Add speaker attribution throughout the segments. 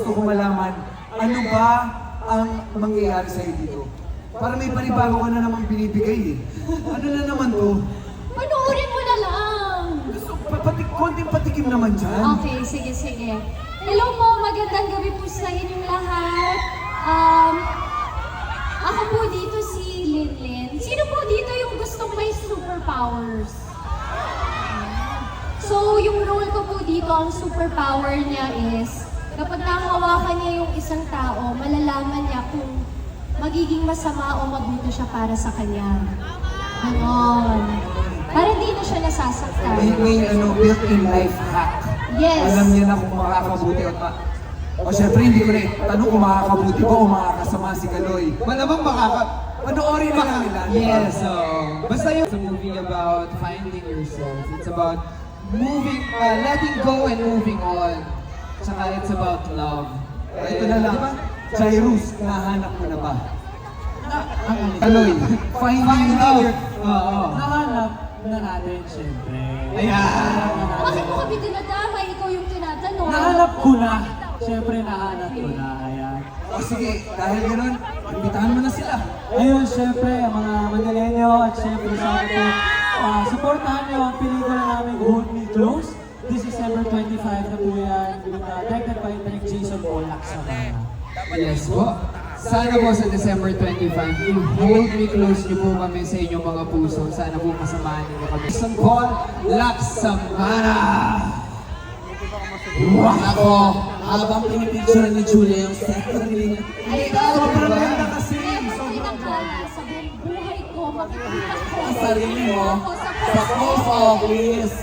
Speaker 1: gusto ko malaman, ano ba ang mangyayari sa'yo dito? Para may panibago ka na namang binibigay eh. Ano na naman to?
Speaker 2: Panoorin mo na lang.
Speaker 1: Gusto, konting patikim naman dyan.
Speaker 2: Okay, sige, sige. Hello po, magandang gabi po sa inyong lahat. Ako po dito si Linlin. Sino po dito yung gustong may superpowers? So, yung role ko po dito, ang superpower niya is, kapag nahawakan niya yung isang tao, malalaman niya kung magiging masama o mabuti siya para sa kanya. Ganon. Para hindi na siya nasasaktan.
Speaker 1: May built-in life hack.
Speaker 2: Yes.
Speaker 1: Alam niya na kung makakabuti at o syempre, hindi ko na tanong kung makakabuti ba o makakasama si Kaloy. Malamang panoorin na lang nila.
Speaker 3: Yes, so basta yung it's a movie about finding yourself. It's about letting go and moving on. Tsaka it's about love.
Speaker 1: Ito na lang.
Speaker 3: Diba?
Speaker 1: Jairus, nahanap mo na ba?
Speaker 3: Kaloy,
Speaker 1: Finding love.
Speaker 3: Oo.
Speaker 4: Nahanap na natin, syempre.
Speaker 3: Ayan.
Speaker 2: Bakit mo kami dinadamay? Ikaw yung tinatanong.
Speaker 4: Nahanap ko na. Syempre, nahanap ko na. Ayan.
Speaker 1: O sige, dahil gano'n, imbitahan mo na sila.
Speaker 4: Ayun, syempre, ang mga Mandalenyo at syempre sa akin po, supportahan niyo ang pelikula namin Hold Me Close. This December 25 na po yan. Directed by Direk Jason Polak sa mga.
Speaker 3: Yes po. Sana po sa December 25, i-hold me close niyo po kami sa inyong mga puso. Sana po kasamahan niyo kami. Jason Paul Laksamana!
Speaker 5: Ako, habang pinipicture ni Julia yung set na nila.
Speaker 2: Ay,
Speaker 1: Sobrang ganda kasi.
Speaker 2: Never pinakala sa buong buhay ko makikita ko.
Speaker 5: Ang sarili mo, sa puso, please.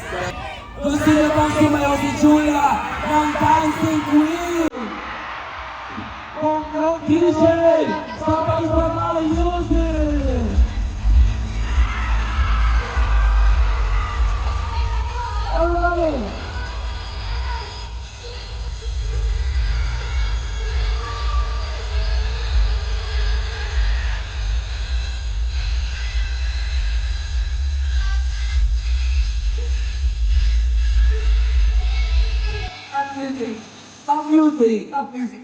Speaker 4: Gusto niyo bang sumayaw si Julia ng Dancing Queen? DJ! Sabay sa mga music! Alright! Stop music! Stop music!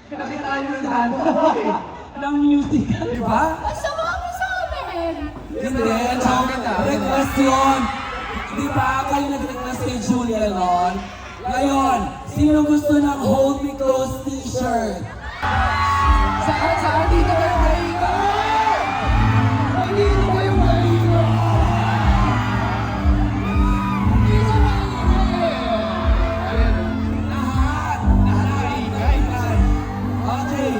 Speaker 4: Kailangan mo lahat ng music.
Speaker 1: Diba?
Speaker 2: Masama mo sa amin!
Speaker 4: Hindi, request yun. Di ba kayo nag-request kay Julia noon? Ngayon, sino gusto ng Hold Me Close t-shirt?
Speaker 3: Saan dito kayo maingay? Dito kayo maingay! Dito maingay!
Speaker 4: Lahat! Lahat! Okay,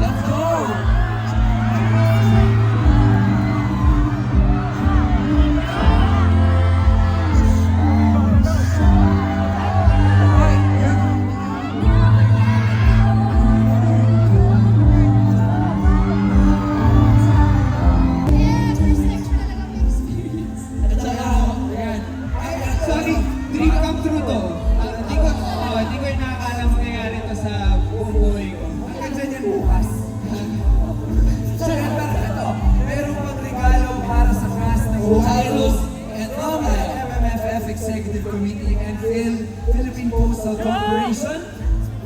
Speaker 4: let's go!
Speaker 3: Sorry, dream come true to. Hindi ko inakala mangyayari to sa buong buhay ko.
Speaker 1: Hanggang dyan yan bukas. Siyempre, ito, meron pang regalo para sa cast ng
Speaker 5: Jairus and Roma.
Speaker 1: MMFF Executive Committee and Philippine Postal Corporation.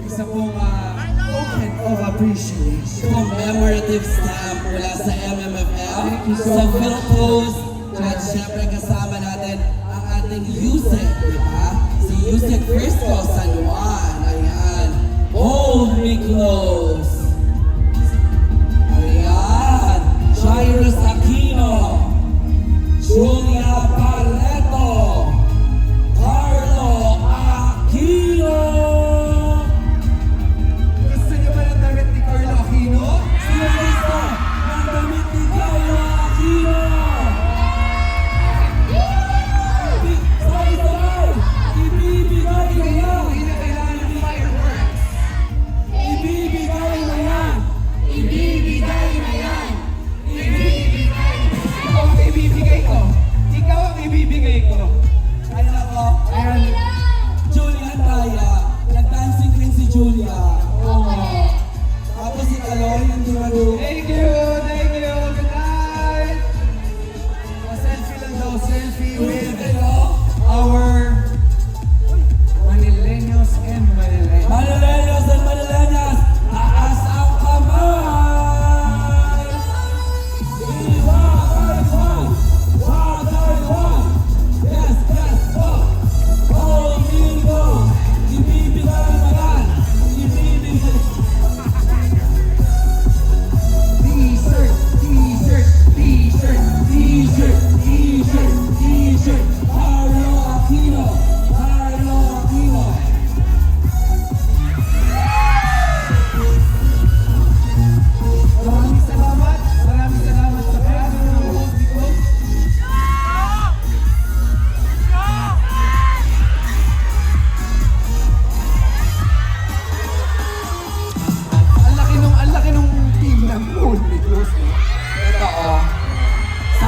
Speaker 1: Isa pong token of appreciation.
Speaker 5: Commemorative stamp mula sa MMFF, sa PhilPost, at syempre kasama natin ang ating Yusek, di ba? Si Yusek Frisco San Juan. Ayan. Hold me close. Ayan. Jairus Aquino. Julia Barreto. Carlo Aquino.
Speaker 1: Gusto niyo ba ng damit ni Carlo Aquino?
Speaker 4: Sino gusto ng damit ni Carlo Aquino? Sabay-sabay! Ibibigay ko yan!
Speaker 1: Hindi na kailangan ng fireworks.
Speaker 4: Ibibigay ko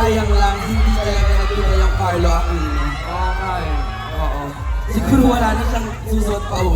Speaker 5: sayang lang, hindi talaga nagkita yung Carlo Aquino.
Speaker 3: Okay.
Speaker 5: Oo. Siguro wala na siyang susuot pa